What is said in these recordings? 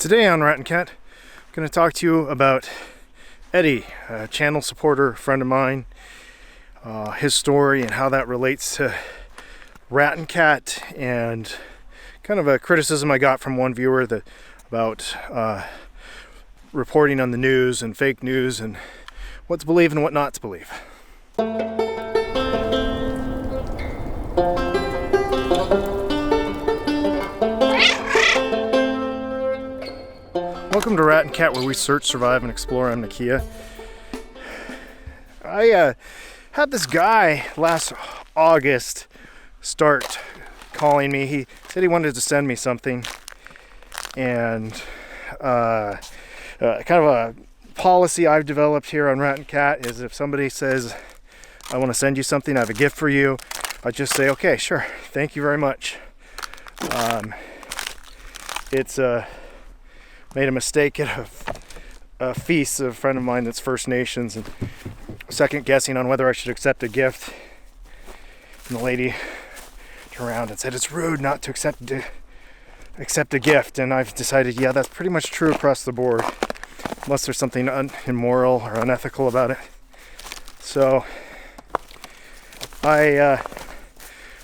Today on Rat and Cat, I'm going to talk to you about Eddie, a channel supporter, friend of mine, his story and how that relates to Rat and Cat, and kind of a criticism I got from one viewer about reporting on the news and fake news and what to believe and what not to believe. Welcome to Rat and Cat, where we search, survive, and explore. I'm Nikia. I had this guy last August start calling me. He said he wanted to send me something, and kind of a policy I've developed here on Rat and Cat is if somebody says, I want to send you something, I have a gift for you, I just say, okay, sure, thank you very much. It's made a mistake at a feast of a friend of mine that's First Nations, and second guessing on whether I should accept a gift. And the lady turned around and said, it's rude not to accept a gift. And I've decided, yeah, that's pretty much true across the board, unless there's something immoral or unethical about it. So I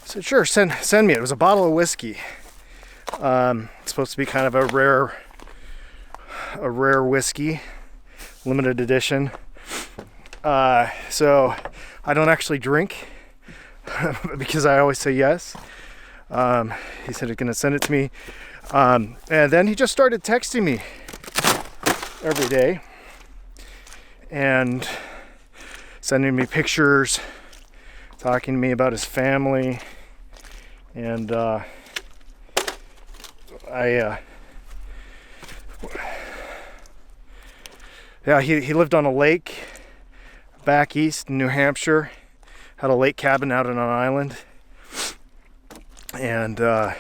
said, sure, send me it. It was a bottle of whiskey. It's supposed to be kind of a rare whiskey, limited edition. So I don't actually drink because I always say yes. He said he's going to send it to me. And then he just started texting me every day and sending me pictures, talking to me about his family. And yeah, he lived on a lake back east in New Hampshire, had a lake cabin out on an island. And the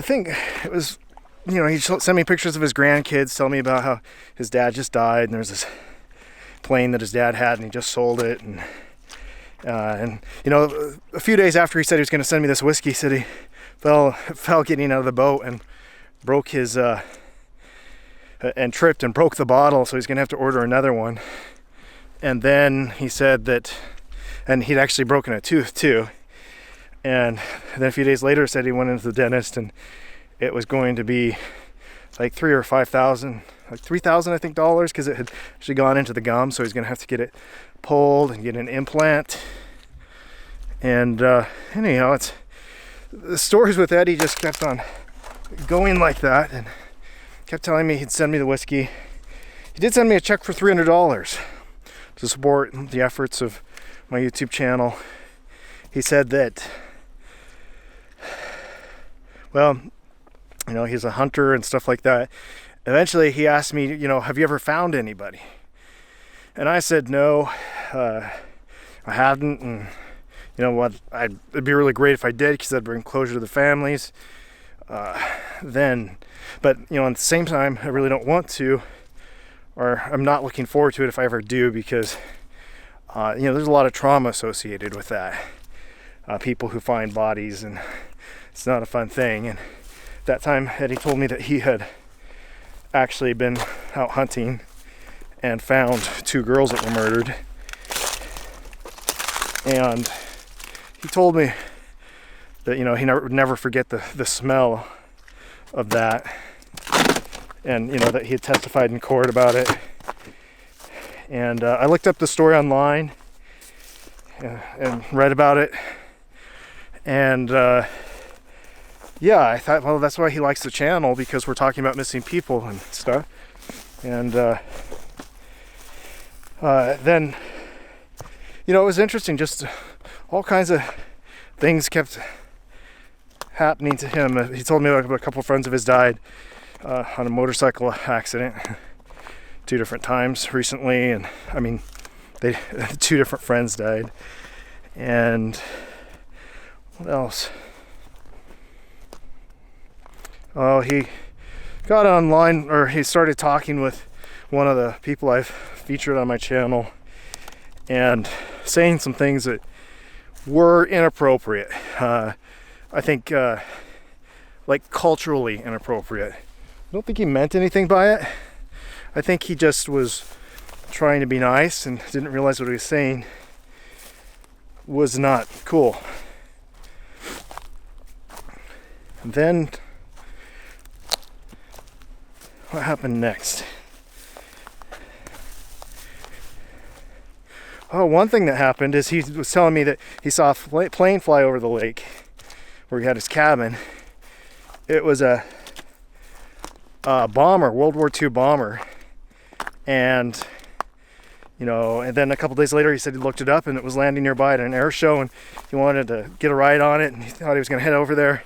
thing, it was, he sent me pictures of his grandkids, telling me about how his dad just died, and there's this plane that his dad had, and he just sold it. And a few days after he said he was going to send me this whiskey, he said he fell getting out of the boat and broke his and tripped and broke the bottle, so he's going to have to order another one. And then he said that, and he'd actually broken a tooth too. And then a few days later said he went into the dentist, and it was going to be like $3,000 or $5,000, like $3,000 I think dollars, because it had actually gone into the gum, so he's going to have to get it pulled and get an implant. And anyhow, the stories with Eddie just kept on going like that, and kept telling me he'd send me the whiskey. He did send me a check for $300 to support the efforts of my YouTube channel. He said that, well, he's a hunter and stuff like that. Eventually he asked me, have you ever found anybody? And I said, no, I hadn't. And you know what, it'd be really great if I did, because that'd bring closure to the families. But at the same time, I really don't want to, or I'm not looking forward to it if I ever do, because there's a lot of trauma associated with that. People who find bodies, and it's not a fun thing. And that time Eddie told me that he had actually been out hunting and found 2 girls that were murdered. And he told me that he would never forget the smell of that, and that he had testified in court about it. And I looked up the story online and read about it, and I thought, well, that's why he likes the channel, because we're talking about missing people and stuff. And then it was interesting, just all kinds of things kept happening to him. He told me about a couple of friends of his died on a motorcycle accident 2 different times recently, and 2 different friends died. And what else? Oh, he got online, or he started talking with one of the people I've featured on my channel, and saying some things that were inappropriate. I think like culturally inappropriate. don't think he meant anything by it. I think he just was trying to be nice and didn't realize what he was saying was not cool. And then what happened next? Oh, one thing that happened is he was telling me that he saw a plane fly over the lake where he had his cabin. It was a bomber, World War II bomber. And, you know, and then a couple days later he said he looked it up and it was landing nearby at an air show and he wanted to get a ride on it and he thought he was going to head over there.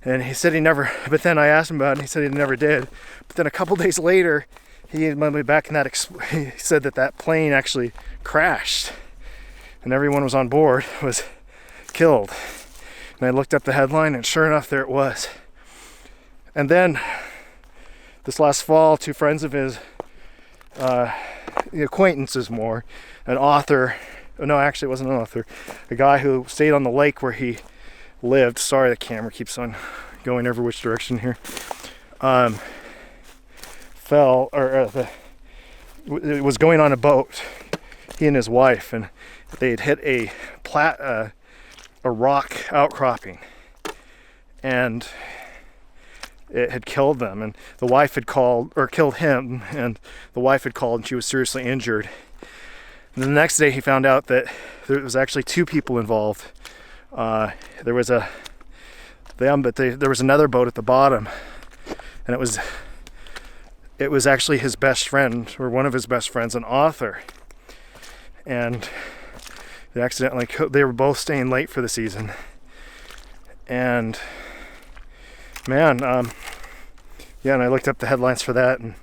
And he said he never, but then I asked him about it and he said he never did. But then a couple days later, he went back in that, he said that plane actually crashed and everyone was on board was killed. And I looked up the headline and sure enough, there it was. And then this last fall, two friends of his, acquaintances more, an author, no, actually it wasn't an author, a guy who stayed on the lake where he lived. Sorry, the camera keeps on going every which direction here. Fell, or it was going on a boat, he and his wife, and they had hit a rock outcropping, and it had killed them. And the wife had called, or killed him, and the wife had called, and she was seriously injured. And the next day, he found out that there was actually two people involved. There was there was another boat at the bottom, and it was actually his best friend, or one of his best friends, an author. And they were both staying late for the season. And man, yeah, and I looked up the headlines for that, and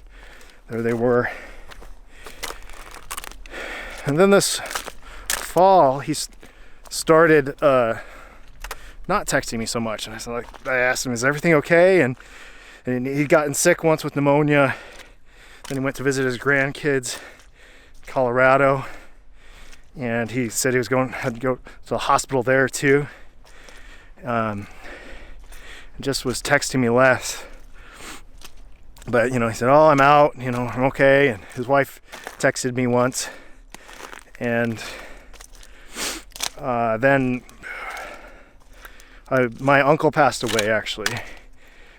there they were. And then this fall, he started not texting me so much, and I asked him, "Is everything okay?" And he'd gotten sick once with pneumonia. Then he went to visit his grandkids in Colorado, and he said he had to go to the hospital there too. Just was texting me less. But, you know, he said, "Oh, I'm out, you know, I'm okay." And his wife texted me once. And then my uncle passed away, actually,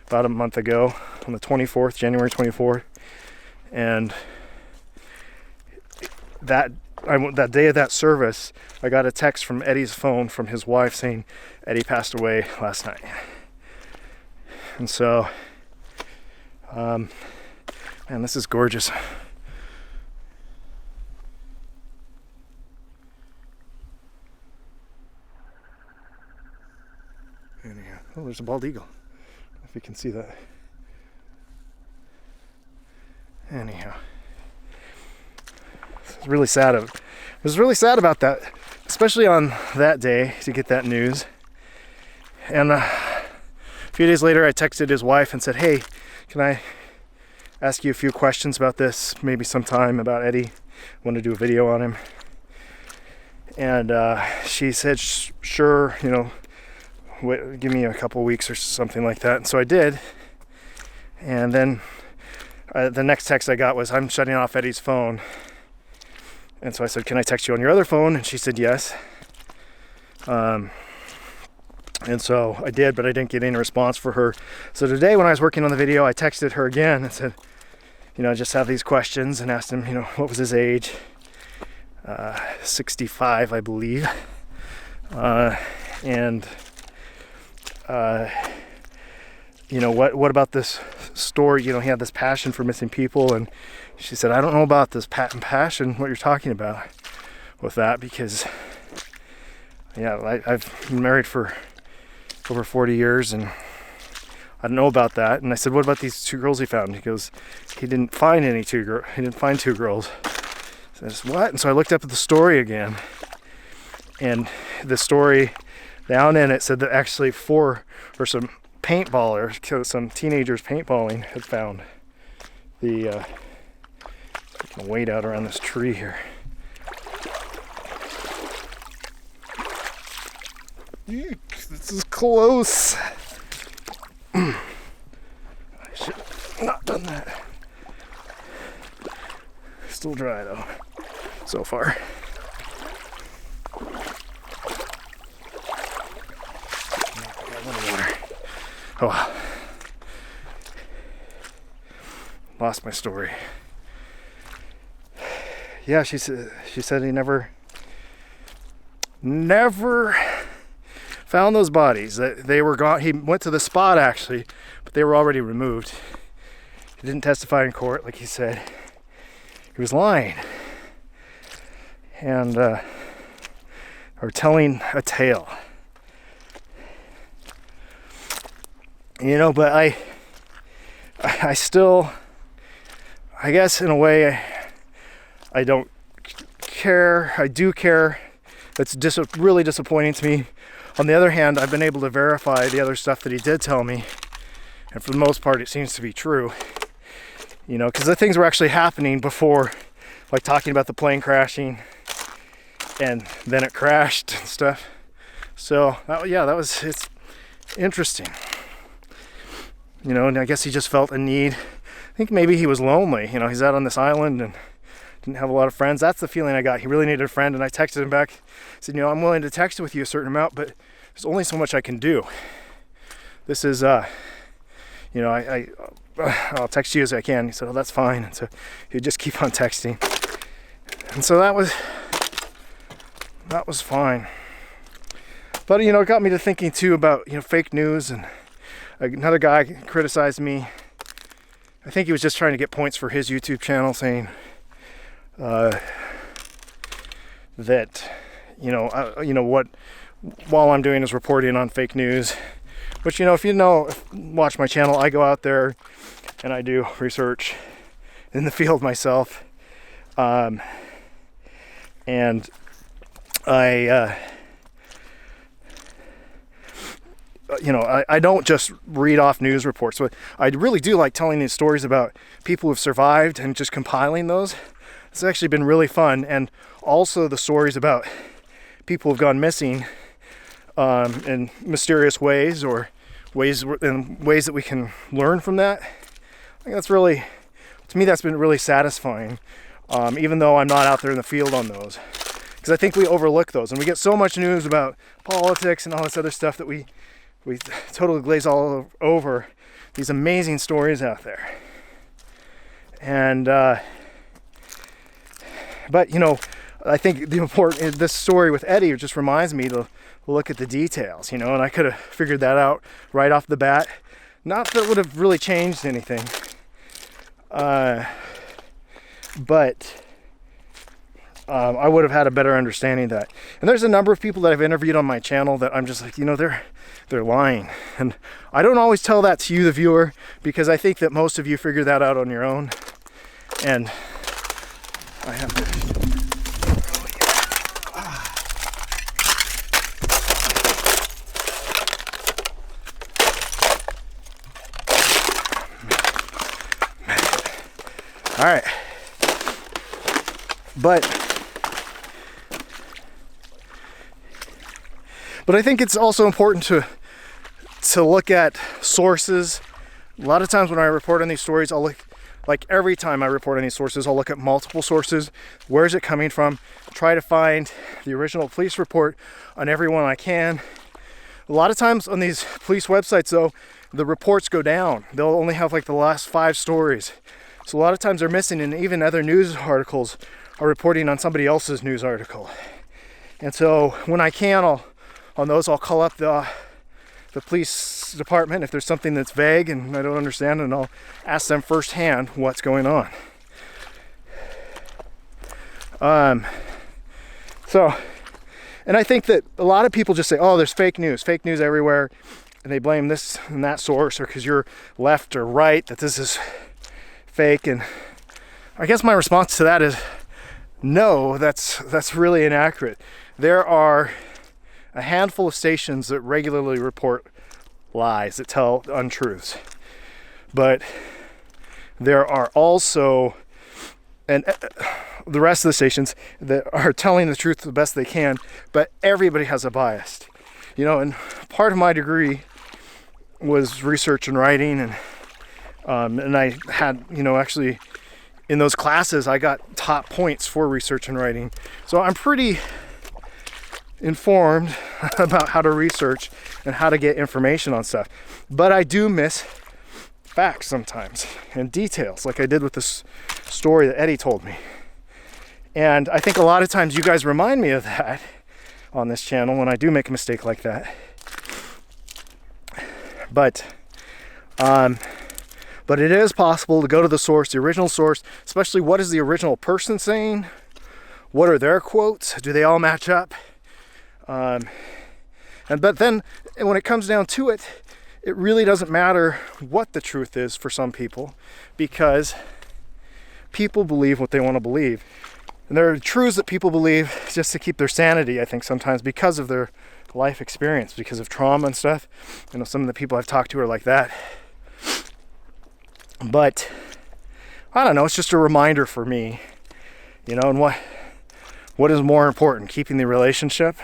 about a month ago, on the 24th, January 24th. And that day of that service, I got a text from Eddie's phone from his wife saying Eddie passed away last night. And so, man, this is gorgeous. Anyhow, oh, there's a bald eagle. If you can see that. Anyhow, it's really sad. I was really sad about that, especially on that day to get that news. And a few days later, I texted his wife and said, "Hey, can I ask you a few questions about this? Maybe sometime about Eddie. I want to do a video on him." And she said, "Sure, you know, give me a couple weeks or something like that." And so I did. And then the next text I got was, "I'm shutting off Eddie's phone." And so I said, "Can I text you on your other phone?" And she said yes. And so I did, but I didn't get any response for her. So today when I was working on the video, I texted her again and said, you know, I just have these questions, and asked him, you know, what was his age? 65, I believe. And you know, what about this story? You know, he had this passion for missing people. And she said, "I don't know about this passion, what you're talking about with that, because, yeah, I've been married for over 40 years and I don't know about that." And I said, "What about these two girls he found?" He goes, he didn't find two girls. So I said, "What?" And so I looked up at the story again, and the story down in it said that actually some paintballers, some teenagers paintballing, had found the I can wait out around this tree here. Eek, this is close. on that. Still dry though, so far. Oh, lost my story. Yeah, she said he never found those bodies. That they were gone. He went to the spot actually, but they were already removed. He didn't testify in court, like he said. He was lying and or telling a tale. You know, but I still, I guess in a way, I don't care. I do care. That's really disappointing to me. On the other hand, I've been able to verify the other stuff that he did tell me, and for the most part, it seems to be true. You know, because the things were actually happening before, like talking about the plane crashing, and then it crashed and stuff. So it's interesting. You know, and I guess he just felt a need. I think maybe he was lonely. You know, he's out on this island and didn't have a lot of friends. That's the feeling I got. He really needed a friend, and I texted him back. I said, you know, I'm willing to text with you a certain amount, but there's only so much I can do. This is, you know, I'll text you as I can. He said, oh, that's fine. And so he would just keep on texting. And so that was fine. But, you know, it got me to thinking too about, you know, fake news. And another guy criticized me. I think he was just trying to get points for his YouTube channel, saying that, you know what, while I'm doing is reporting on fake news. Which, you know, if you watch my channel, I go out there and I do research in the field myself. And I don't just read off news reports, but I really do like telling these stories about people who've survived and just compiling those. It's actually been really fun. And also the stories about people who've gone missing in mysterious ways, or ways that we can learn from that. I think that's really, to me, that's been really satisfying, even though I'm not out there in the field on those. Because I think we overlook those, and we get so much news about politics and all this other stuff that we totally glaze all over these amazing stories out there. And but, you know, I think this story with Eddie just reminds me to look at the details, you know, and I could have figured that out right off the bat. Not that it would have really changed anything, but I would have had a better understanding of that. And there's a number of people that I've interviewed on my channel that I'm just like, you know, they're lying. And I don't always tell that to you, the viewer, because I think that most of you figure that out on your own. And I have to... All right. But I think it's also important to look at sources. A lot of times when I report on these stories, I'll look, like every time I report on these sources, I'll look at multiple sources. Where is it coming from? Try to find the original police report on every one I can. A lot of times on these police websites, though, the reports go down. They'll only have like the last 5 stories. So a lot of times they're missing, and even other news articles are reporting on somebody else's news article. And so when I can, I'll call up the police department if there's something that's vague and I don't understand, and I'll ask them firsthand what's going on. So, and I think that a lot of people just say, oh, there's fake news everywhere, and they blame this and that source, or because you're left or right, that this is fake. And I guess my response to that is, no, that's really inaccurate. There are a handful of stations that regularly report lies, that tell untruths. But there are also, and the rest of the stations that are telling the truth the best they can, but everybody has a bias. You know, and part of my degree was research and writing, and And I had, actually in those classes, I got top points for research and writing. So I'm pretty informed about how to research and how to get information on stuff. But I do miss facts sometimes and details, like I did with this story that Eddie told me. And I think a lot of times you guys remind me of that on this channel when I do make a mistake like that. But it is possible to go to the source, the original source, especially what is the original person saying? What are their quotes? Do they all match up? But then when it comes down to it, it really doesn't matter what the truth is for some people, because people believe what they want to believe. And there are truths that people believe just to keep their sanity, I think, sometimes because of their life experience, because of trauma and stuff. Some of the people I've talked to are like that. But I don't know, it's just a reminder for me, and what is more important, keeping the relationship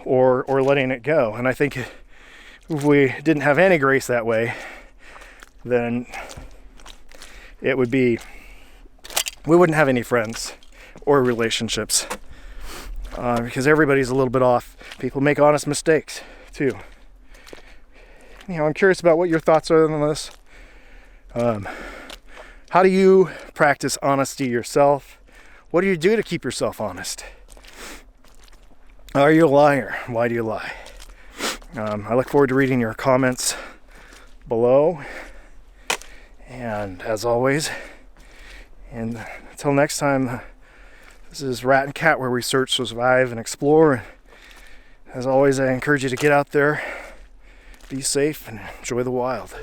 or letting it go. And I think if we didn't have any grace that way, then we wouldn't have any friends or relationships, because everybody's a little bit off. People make honest mistakes too. I'm curious about what your thoughts are on this. How do you practice honesty yourself? What do you do to keep yourself honest? Are you a liar? Why do you lie? I look forward to reading your comments below. And as always, and until next time, this is Rat and Cat, where we search, survive, and explore. As always, I encourage you to get out there, be safe, and enjoy the wild.